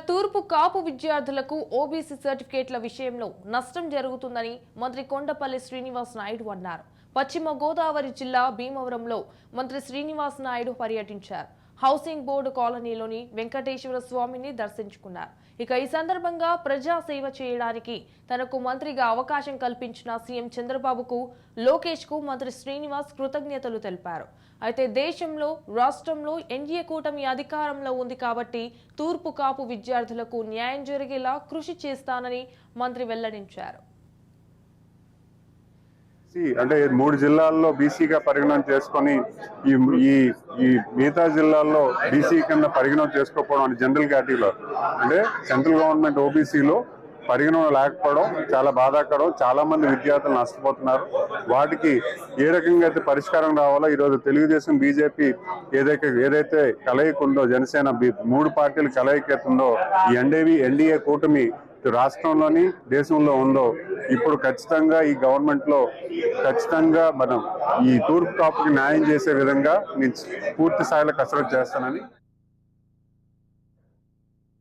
తూర్పు కాపు విద్యార్థులకు ఓబీసీ సర్టిఫికేట్ల విషయంలో నష్టం జరుగుతుందని మంత్రి కొండపల్లి శ్రీనివాస్ నాయుడు అన్నారు. పశ్చిమ గోదావరి జిల్లా భీమవరంలో మంత్రి శ్రీనివాస్ నాయుడు పర్యటించారు. హౌసింగ్ బోర్డు కాలనీలోని వెంకటేశ్వర స్వామిని దర్శించుకున్నారు. ఈ సందర్భంగా ప్రజా సేవ చేయడానికి తనకు మంత్రిగా అవకాశం కల్పించిన సీఎం చంద్రబాబుకు, లోకేష్ కు మంత్రి శ్రీనివాస్ కృతజ్ఞతలు తెలిపారు. అయితే దేశంలో, రాష్ట్రంలో ఎన్డీఏ కూటమి అధికారంలో ఉంది కాబట్టి తూర్పు కాపు విద్యార్థులకు న్యాయం జరిగేలా కృషి చేస్తానని మంత్రి వెల్లడించారు. అంటే 3 జిల్లాల్లో బీసీగా పరిగణన చేసుకొని ఈ మిగతా జిల్లాల్లో బీసీ కింద పరిగణన చేసుకోకపోవడం అంటే జనరల్ కేటగిరీలో అంటే సెంట్రల్ గవర్నమెంట్ ఓబీసీలో పరిగణన లేకపోవడం చాలా బాధాకరం. చాలా మంది విద్యార్థులు నష్టపోతున్నారు. వాటికి ఏ రకంగా అయితే పరిష్కారం రావాలో ఈరోజు తెలుగుదేశం, బీజేపీ ఏదైతే కలయిక ఉందో, జనసేన 3 పార్టీలు కలయిక ఉందో, ఈ ఎన్డీఏ కూటమి రాష్ట్రంలోని దేశంలో ఉందో, ఇప్పుడు ఖచ్చితంగా ఈ గవర్నమెంట్ లో ఖచ్చితంగా మనం ఈ తూర్పు కాపుకి న్యాయం చేసే విధంగా నేను పూర్తి స్థాయిలో కసరత్తు చేస్తానని